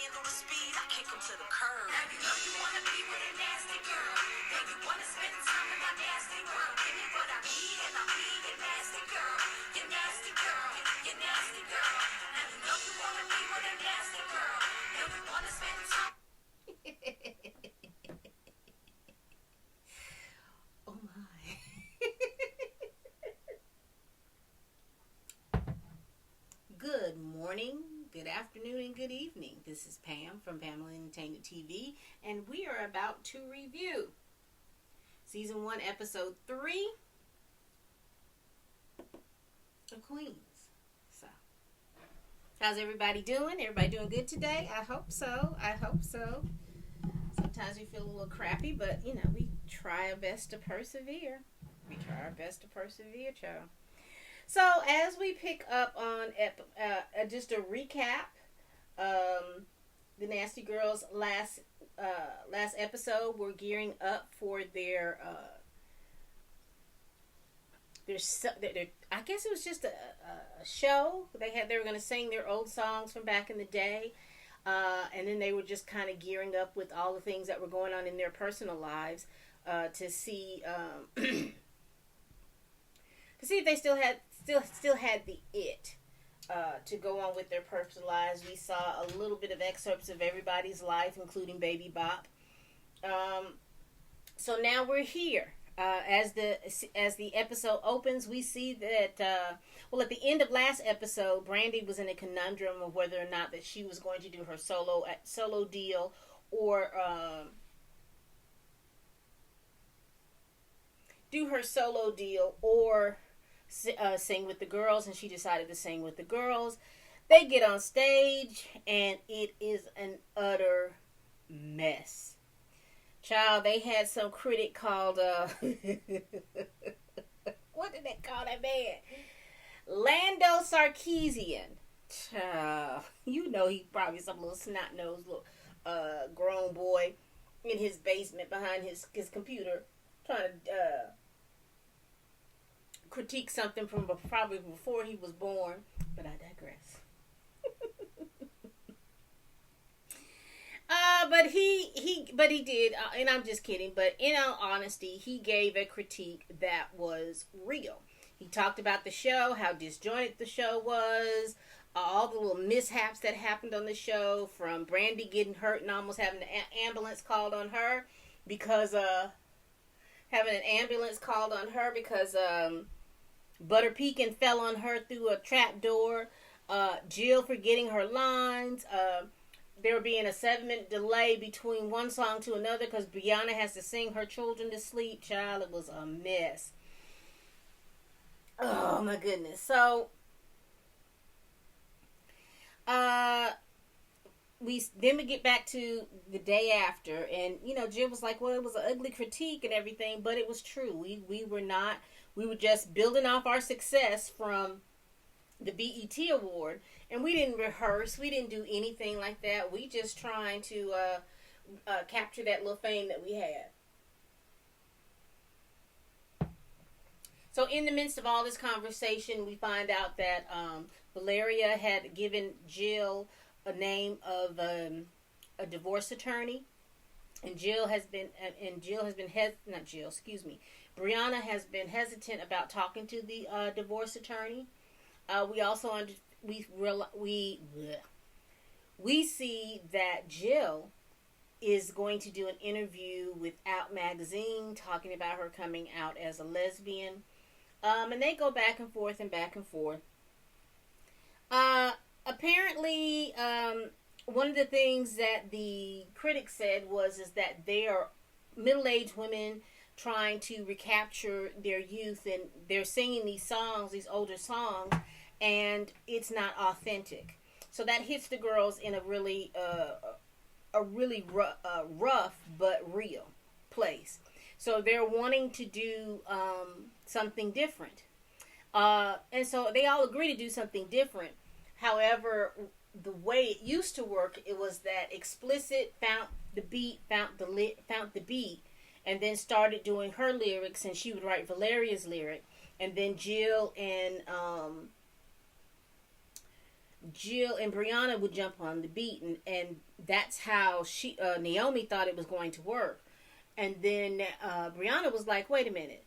Handle the speed, I kick him to the curb. Now you know you wanna be with a nasty girl. Then you wanna spend time with my nasty girl. Give me what I need and I'll be your nasty girl. Your nasty girl, your nasty girl. Now you know you wanna be with a nasty girl. Then you wanna spend time. Oh my. Good morning, good afternoon, and good evening. This is Pam from Pamela Entertainment TV, and we are about to review Season 1, Episode 3 of Queens. So, how's everybody doing? Everybody doing good today? I hope so. Sometimes we feel a little crappy, but, we try our best to persevere. Child. So as we pick up on just a recap, the Nasty Girls last episode were gearing up for their I guess it was just a show. They were going to sing their old songs from back in the day, and then they were just kind of gearing up with all the things that were going on in their personal lives to see to see if they still had the it to go on with their personal lives. We saw a little bit of excerpts of everybody's life, including Baby Bop. So now we're here. As the episode opens, we see that at the end of last episode, Brandy was in a conundrum of whether or not that she was going to do her solo deal or sing with the girls, and she decided to sing with the girls. They get on stage, and it is an utter mess. Child, they had some critic called, what did they call that man? Lando Sarkeesian. Child, he probably some little snot-nosed little grown boy in his basement behind his computer trying to critique something from probably before he was born, but I digress. But he did, and I'm just kidding. But in all honesty, he gave a critique that was real. He talked about the show, how disjointed the show was, all the little mishaps that happened on the show, from Brandy getting hurt and almost having an ambulance called on her because Butter Pecan fell on her through a trap door. Jill forgetting her lines. There being a 7-minute delay between one song to another because Brianna has to sing her children to sleep. Child, it was a mess. Oh my goodness. So, we get back to the day after, and Jill was like, "Well, it was an ugly critique and everything, but it was true. We were just building off our success from the BET Award, and we didn't rehearse. We didn't do anything like that. We just trying to capture that little fame that we had." So in the midst of all this conversation, we find out that Valeria had given Jill a name of a divorce attorney, and Brianna has been hesitant about talking to the divorce attorney. We also we see that Jill is going to do an interview with Out Magazine talking about her coming out as a lesbian. And they go back and forth. Apparently, one of the things that the critics said is that they are middle-aged women trying to recapture their youth, and they're singing these older songs, and it's not authentic. So that hits the girls in a really rough but real place. So they're wanting to do something different. And so they all agree to do something different. However, the way it used to work, it was that Explicit found the beat, and then started doing her lyrics, and she would write Valeria's lyric, and then Jill and Jill and Brianna would jump on the beat, and that's how Naomi thought it was going to work. And then Brianna was like, "Wait a minute,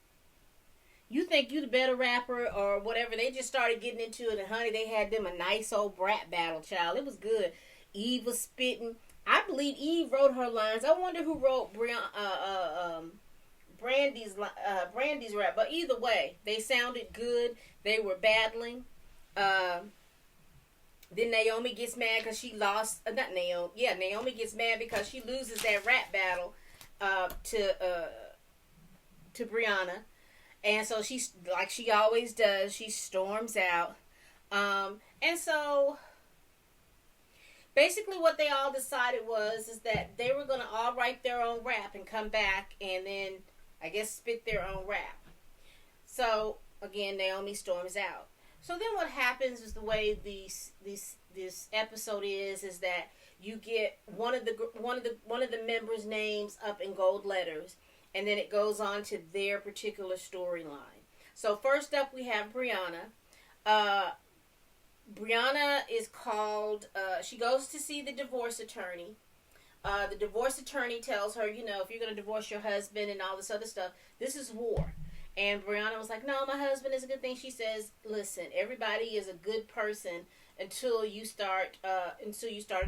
you think you the better rapper or whatever?" They just started getting into it, and honey, they had them a nice old rap battle, child. It was good. Eve was spitting. I believe Eve wrote her lines. I wonder who wrote Brandy's rap. But either way, they sounded good. They were battling. Then Naomi gets mad because she lost. Not Naomi. Yeah, Naomi gets mad because she loses that rap battle to Brianna, and so she's like she always does. She storms out, and so basically what they all decided is that they were gonna all write their own rap and come back and then I guess spit their own rap. So again, Naomi storms out. So then what happens is the way this episode is that you get one of the members' names up in gold letters, and then it goes on to their particular storyline. So first up we have Brianna. Brianna is called. She goes to see the divorce attorney. The divorce attorney tells her, you know, if you're going to divorce your husband and all this other stuff, this is war. And Brianna was like, no, my husband is a good thing. She says, listen, everybody is a good person until you start a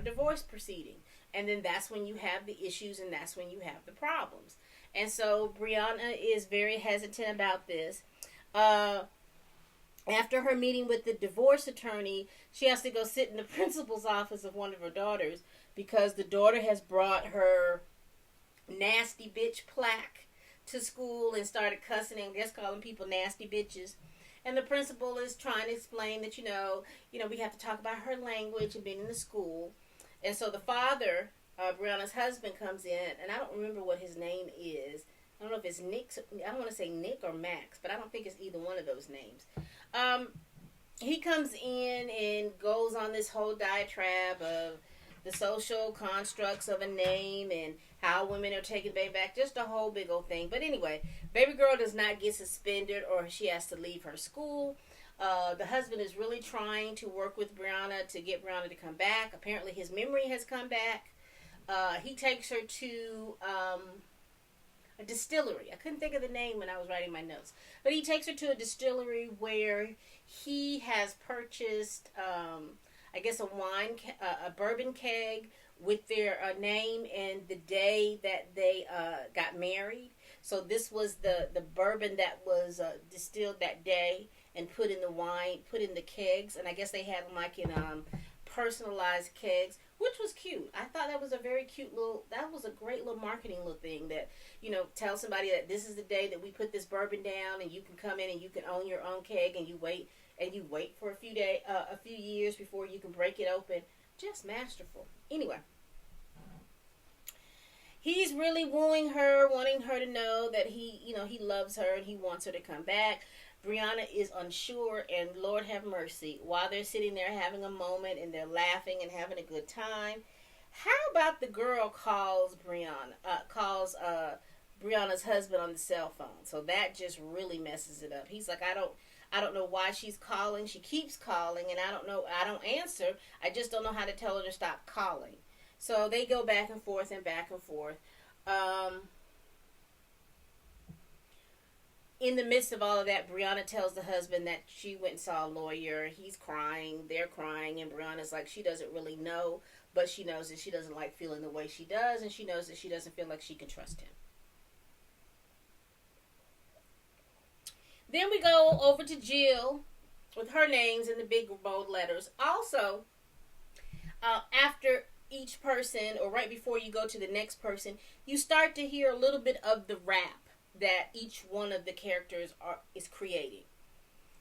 divorce proceeding. And then that's when you have the issues and that's when you have the problems. And so Brianna is very hesitant about this. After her meeting with the divorce attorney, she has to go sit in the principal's office of one of her daughters because the daughter has brought her nasty bitch plaque to school and started cussing and just calling people nasty bitches. And the principal is trying to explain that, you know, we have to talk about her language and being in the school. And so the father, Brianna's husband, comes in, and I don't remember what his name is. I don't know if it's Nick. I don't want to say Nick or Max, but I don't think it's either one of those names. He comes in and goes on this whole diatribe of the social constructs of a name and how women are taking baby back. Just a whole big old thing. But anyway, baby girl does not get suspended or she has to leave her school. The husband is really trying to work with Brianna to get Brianna to come back. Apparently his memory has come back. He takes her to a distillery. I couldn't think of the name when I was writing my notes. But he takes her to a distillery where he has purchased, I guess, a bourbon keg with their name and the day that they got married. So this was the bourbon that was distilled that day and put in the wine, put in the kegs. And I guess they had them like in personalized kegs, which was cute. I thought that was a very cute that was a great little marketing little thing that, you know, tell somebody that this is the day that we put this bourbon down and you can come in and you can own your own keg and you wait for a few years before you can break it open. Just masterful. Anyway, he's really wooing her, wanting her to know that he loves her and he wants her to come back. Brianna is unsure, and Lord have mercy, while they're sitting there having a moment and they're laughing and having a good time, how about the girl calls Brianna's husband on the cell phone? So that just really messes it up. He's like, I don't know why she's calling. She keeps calling, and I don't answer. I just don't know how to tell her to stop calling. So they go back and forth and back and forth. In the midst of all of that, Brianna tells the husband that she went and saw a lawyer. He's crying. They're crying. And Brianna's like, she doesn't really know, but she knows that she doesn't like feeling the way she does, and she knows that she doesn't feel like she can trust him. Then we go over to Jill with her names in the big bold letters. Also, after each person, or right before you go to the next person, you start to hear a little bit of the rap that each one of the characters is creating.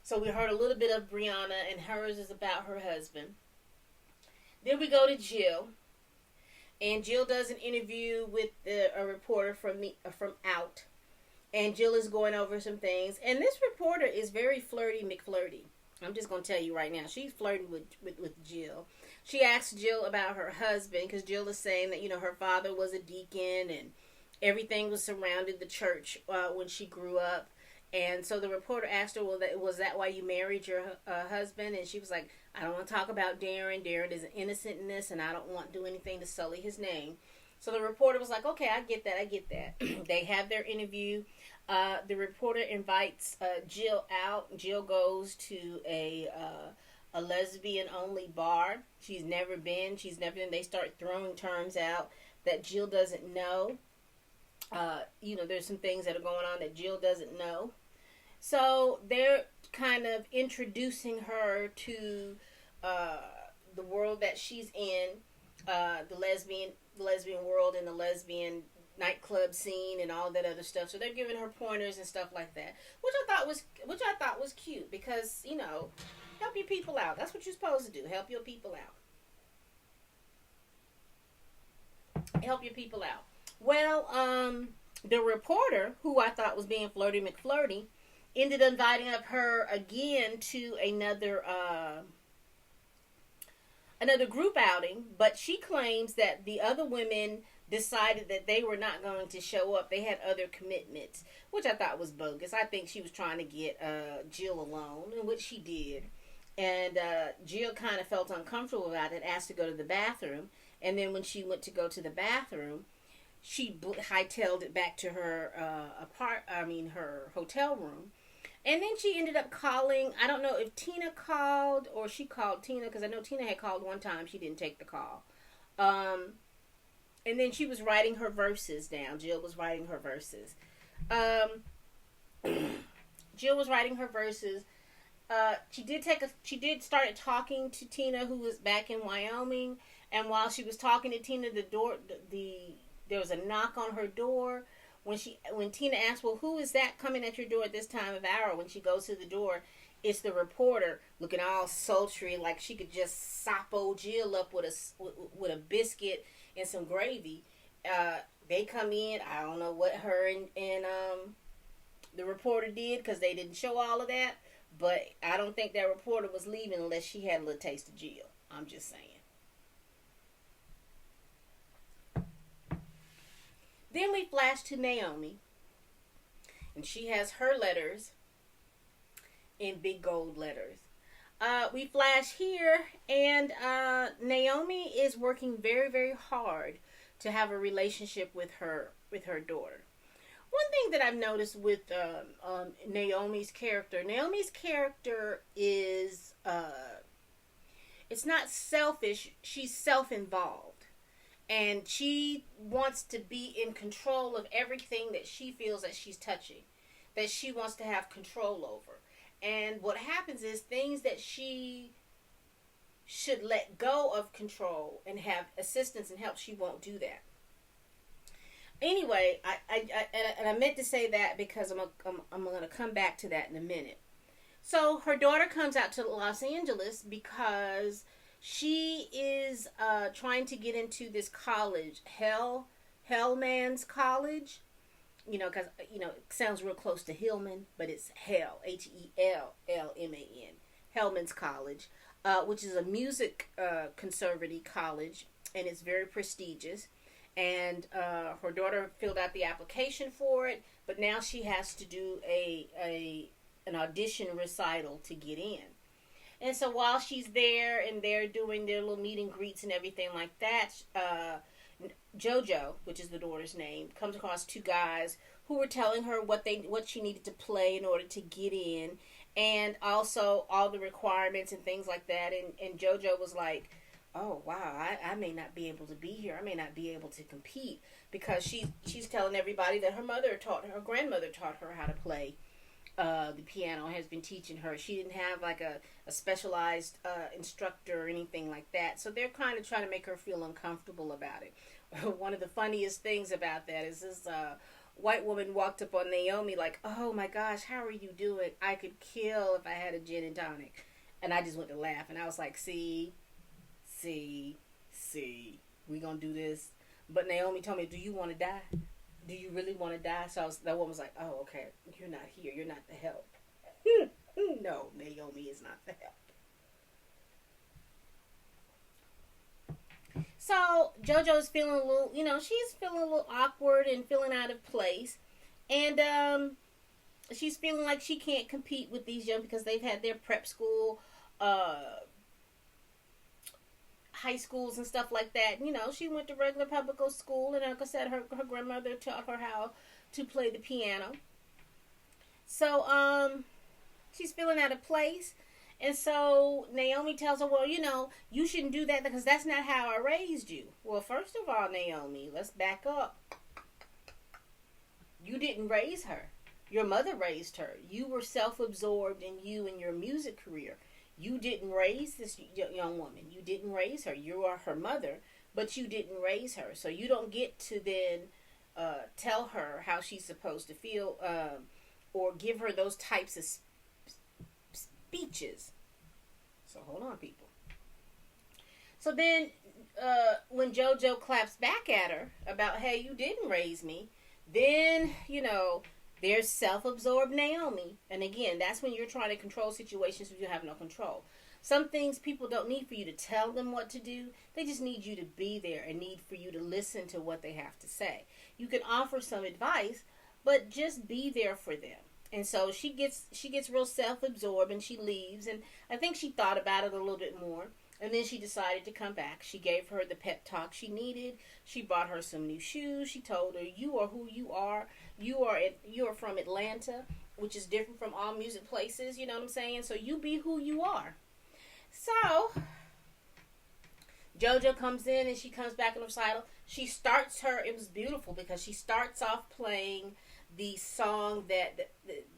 So we heard a little bit of Brianna, and hers is about her husband. Then we go to Jill, and Jill does an interview with a reporter from Out, and Jill is going over some things. And this reporter is very flirty McFlirty. I'm just going to tell you right now, she's flirting with Jill. She asks Jill about her husband because Jill is saying that, you know, her father was a deacon and everything was surrounded the church when she grew up. And so the reporter asked her, well, was that why you married your husband? And she was like, I don't want to talk about Darren. Darren is innocent in this, and I don't want to do anything to sully his name. So the reporter was like, okay, I get that. I get that. They have their interview. The reporter invites Jill out. Jill goes to a lesbian only bar. She's never been. They start throwing terms out that Jill doesn't know. There's some things that are going on that Jill doesn't know. So they're kind of introducing her to the world that she's in, the lesbian world and the lesbian nightclub scene and all that other stuff. So they're giving her pointers and stuff like that, which I thought was cute because help your people out. That's what you're supposed to do. Help your people out. Help your people out. Well, the reporter, who I thought was being flirty McFlirty, ended up inviting up her again to another group outing, but she claims that the other women decided that they were not going to show up. They had other commitments, which I thought was bogus. I think she was trying to get Jill alone, which she did. And Jill kind of felt uncomfortable about it, asked to go to the bathroom. And then when she went to go to the bathroom, she hightailed it back to her her hotel room. And then she ended up calling. I don't know if Tina called or she called Tina, because I know Tina had called one time. She didn't take the call. And then she was writing her verses down. Jill was writing her verses. Jill was writing her verses. She did start talking to Tina, who was back in Wyoming. And while she was talking to Tina, there was a knock on her door. When Tina asked, well, who is that coming at your door at this time of hour? When she goes to the door, it's the reporter looking all sultry, like she could just sop old Jill up with a biscuit and some gravy. They come in. I don't know what her and the reporter did, because they didn't show all of that. But I don't think that reporter was leaving unless she had a little taste of Jill. I'm just saying. Then we flash to Naomi, and she has her letters in big gold letters. We flash here, and Naomi is working very, very hard to have a relationship with her daughter. One thing that I've noticed with Naomi's character is it's not selfish. She's self-involved. And she wants to be in control of everything that she feels that she's touching, that she wants to have control over. And what happens is things that she should let go of control and have assistance and help, she won't do that. Anyway, I meant to say that because I'm going to come back to that in a minute. So her daughter comes out to Los Angeles because she is trying to get into this college, Hellman's College. Because, it sounds real close to Hillman, but it's Hell, Hellman, Hellman's College, which is a music conservative college, and it's very prestigious. And her daughter filled out the application for it, but now she has to do an audition recital to get in. And so while she's there and they're doing their little meet and greets and everything like that, JoJo, which is the daughter's name, comes across two guys who were telling her what she needed to play in order to get in, and also all the requirements and things like that. And JoJo was like, oh wow, I may not be able to be here. I may not be able to compete, because she's telling everybody that her grandmother taught her how to play the piano, has been teaching her. She didn't have like a specialized instructor or anything like that. So they're kind of trying to make her feel uncomfortable about it. One of the funniest things about that is this white woman walked up on Naomi like, oh my gosh, how are you doing? I could kill if I had a gin and tonic. And I just went to laugh, and I was like, see, we gonna do this. But Naomi told me, do you want to die? Do you really want to die? So that woman was like, oh, okay, you're not here. You're not the help. No, Naomi is not the help. So JoJo's feeling a little, she's feeling a little awkward and feeling out of place. And she's feeling like she can't compete with these young because they've had their prep school, uh, high schools and stuff like that. You know, she went to regular public school, and like I said, her grandmother taught her how to play the piano. So she's feeling out of place. And so Naomi tells her, well, you shouldn't do that because that's not how I raised you. Well, first of all, Naomi, let's back up. You didn't raise her. Your mother raised her. You were self-absorbed in you and your music career. You didn't raise this young woman. You didn't raise her. You are her mother, but you didn't raise her. So you don't get to then tell her how she's supposed to feel, or give her those types of speeches. So hold on, people. So then when JoJo claps back at her about, hey, you didn't raise me, then, there's self-absorbed Naomi. And again, that's when you're trying to control situations where you have no control. Some things people don't need for you to tell them what to do. They just need you to be there and need for you to listen to what they have to say. You can offer some advice, but just be there for them. And so she gets real self-absorbed and she leaves. And I think she thought about it a little bit more. And then she decided to come back. She gave her the pep talk she needed. She bought her some new shoes. She told her, you are who you are. You are from Atlanta, which is different from all music places. You know what I'm saying? So you be who you are. So JoJo comes in and she comes back in the recital. She starts her. It was beautiful because she starts off playing the song that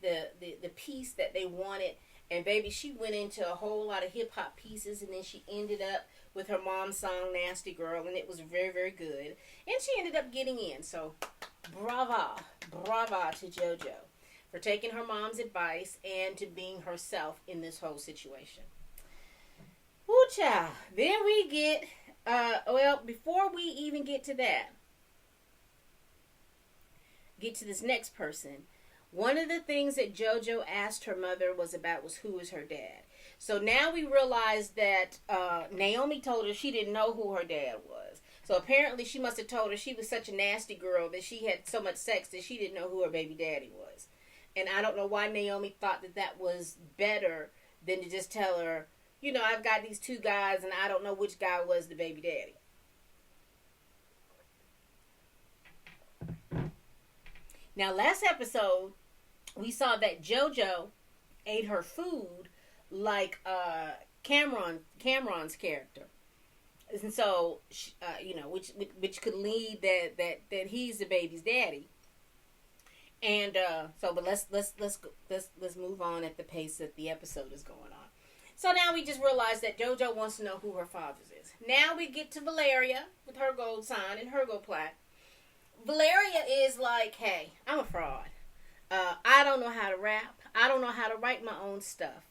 the piece that they wanted. And baby, she went into a whole lot of hip-hop pieces, and then she ended up with her mom's song, Nasty Girl, and it was very, very good. And she ended up getting in. So, brava to JoJo for taking her mom's advice and to being herself in this whole situation. Woo, child. Then we get, before we even get to that, get to this next person. One of the things that JoJo asked her mother was who is her dad. So now we realize that Naomi told her she didn't know who her dad was. So apparently she must have told her she was such a nasty girl that she had so much sex that she didn't know who her baby daddy was. And I don't know why Naomi thought that was better than to just tell her, I've got these two guys and I don't know which guy was the baby daddy. Now, last episode, we saw that JoJo ate her food like Cameron's character, and so which could lead that he's the baby's daddy. And but let's move on at the pace that the episode is going on. So now we just realized that JoJo wants to know who her father's is. Now we get to Valeria with her gold sign and her gold plaque. Valeria is like, hey, I'm a fraud. I don't know how to rap. I don't know how to write my own stuff.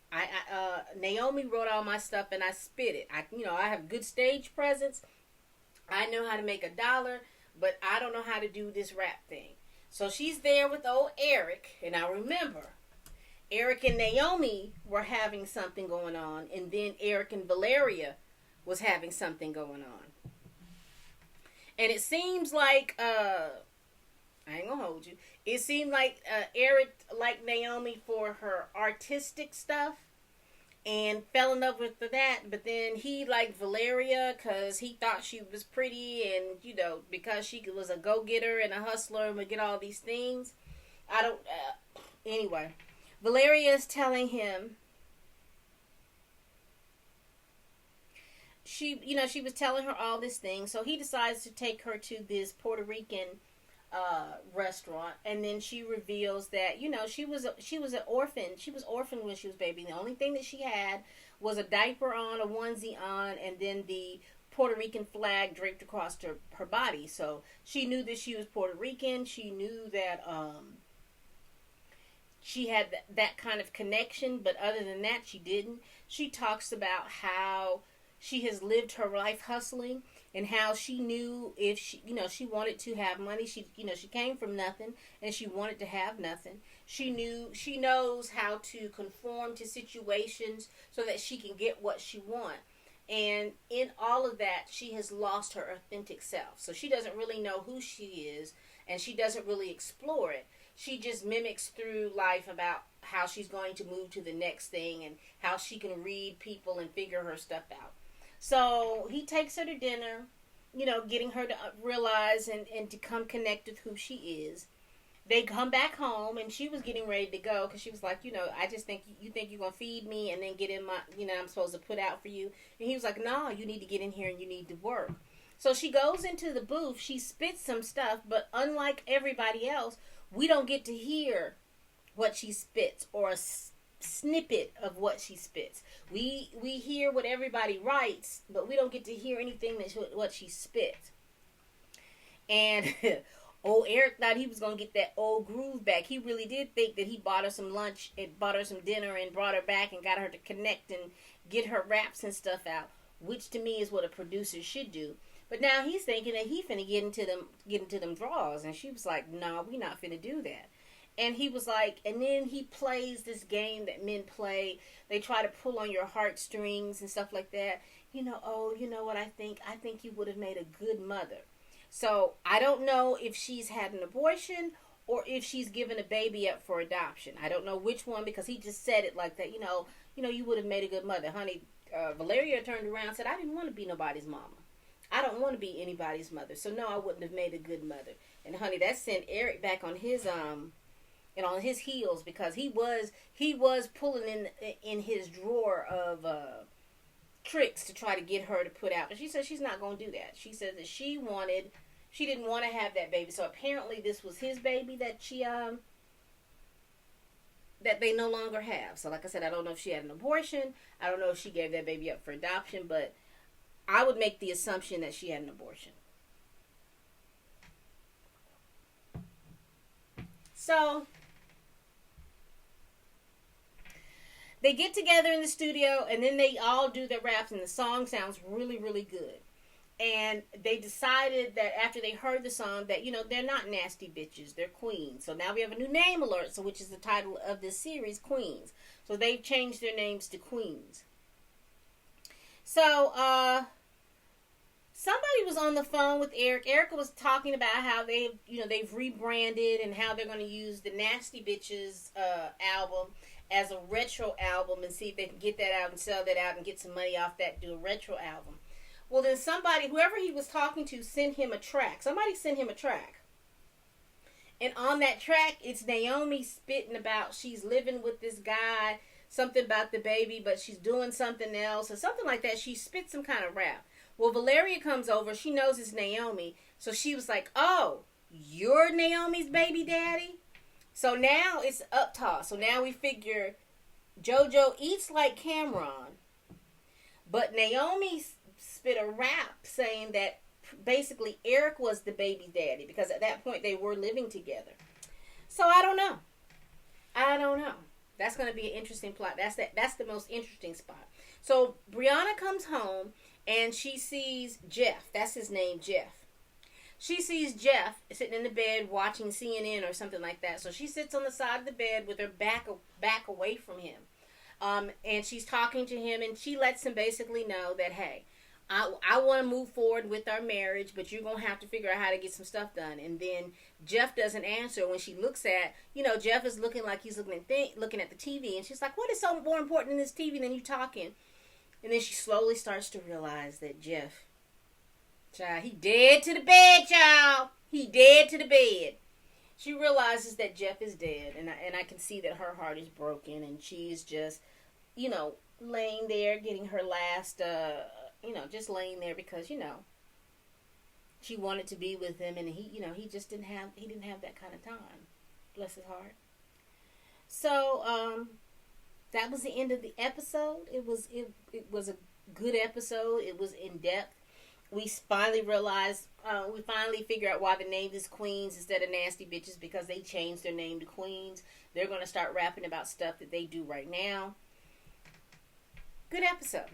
Naomi wrote all my stuff and I spit it. I have good stage presence. I know how to make $1, but I don't know how to do this rap thing. So she's there with old Eric, and I remember Eric and Naomi were having something going on, and then Eric and Valeria was having something going on. And it seems like, I ain't gonna hold you. It seemed like Eric liked Naomi for her artistic stuff and fell in love with that. But then he liked Valeria because he thought she was pretty and, because she was a go-getter and a hustler and would get all these things. Anyway, Valeria is telling him, she was telling her all this thing, so he decides to take her to this Puerto Rican restaurant, and then she reveals that she was an orphan. She was orphaned when she was baby. The only thing that she had was a diaper on, a onesie on, and then the Puerto Rican flag draped across her body. So she knew that she was Puerto Rican. She knew that she had that kind of connection, but other than that, she didn't. She talks about how she has lived her life hustling, and how she knew if she wanted to have money. She came from nothing, and she wanted to have nothing. She knows how to conform to situations so that she can get what she wants. And in all of that, she has lost her authentic self. So she doesn't really know who she is, and she doesn't really explore it. She just mimics through life about how she's going to move to the next thing and how she can read people and figure her stuff out. So he takes her to dinner, getting her to realize and to come connect with who she is. They come back home, and she was getting ready to go because she was like, I just think you think you're going to feed me and then get in my, I'm supposed to put out for you. And he was like, no, you need to get in here and you need to work. So she goes into the booth. She spits some stuff, but unlike everybody else, we don't get to hear what she spits or a snippet of what she spits. We hear what everybody writes, but we don't get to hear anything what she spits. And old Eric thought he was going to get that old groove back. He really did think that he bought her some lunch and bought her some dinner and brought her back and got her to connect and get her raps and stuff out, which to me is what a producer should do. But now he's thinking that he finna get into them draws. And she was like, no, we not finna do that. And he was like, and then he plays this game that men play. They try to pull on your heartstrings and stuff like that. You know what I think? I think you would have made a good mother. So I don't know if she's had an abortion or if she's given a baby up for adoption. I don't know which one, because he just said it like that. You would have made a good mother. Honey, Valeria turned around and said, I didn't want to be nobody's mama. I don't want to be anybody's mother. So no, I wouldn't have made a good mother. And honey, that sent Eric back on his on his heels, because he was pulling in his drawer of tricks to try to get her to put out. But she said she's not going to do that. She said that she didn't want to have that baby. So apparently this was his baby that that they no longer have. So like I said, I don't know if she had an abortion. I don't know if she gave that baby up for adoption, but I would make the assumption that she had an abortion. So they get together in the studio, and then they all do their raps, and the song sounds really, really good. And they decided that after they heard the song that, they're not nasty bitches, they're queens. So now we have a new name alert, so which is the title of this series, Queens. So they've changed their names to Queens. So, somebody was on the phone with Eric. Erica was talking about how they've rebranded and how they're going to use the Nasty Bitches album as a retro album and see if they can get that out and sell that out and get some money off that, do a retro album. Well, then whoever he was talking to, sent him a track. Somebody sent him a track. And on that track, it's Naomi spitting about she's living with this guy, something about the baby, but she's doing something else or something like that. She spit some kind of rap. Well, Valeria comes over. She knows it's Naomi. So she was like, oh, you're Naomi's baby daddy? So now it's up toss. So now we figure JoJo eats like Cameron. But Naomi spit a rap saying that basically Eric was the baby daddy, because at that point they were living together. So I don't know. That's going to be an interesting plot. That's the most interesting spot. So Brianna comes home and she sees Jeff. That's his name, Jeff. She sees Jeff sitting in the bed watching CNN or something like that. So she sits on the side of the bed with her back away from him. And she's talking to him, and she lets him basically know that, hey, I want to move forward with our marriage, but you're going to have to figure out how to get some stuff done. And then Jeff doesn't answer. When she looks at, Jeff is looking like he's looking at the TV. And she's like, what is so more important in this TV than you talking? And then she slowly starts to realize that Jeff, child, he dead to the bed, child. He dead to the bed. She realizes that Jeff is dead. And I can see that her heart is broken. And she's just, laying there getting her last, just laying there because, she wanted to be with him. And he just didn't have that kind of time. Bless his heart. So, that was the end of the episode. It was a good episode. It was in depth. We finally realized, we finally figured out why the name is Queens instead of Nasty Bitches, because they changed their name to Queens. They're going to start rapping about stuff that they do right now. Good episode.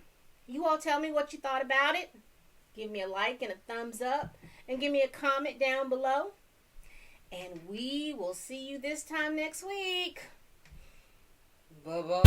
You all tell me what you thought about it. Give me a like and a thumbs up. And give me a comment down below. And we will see you this time next week. Bye-bye.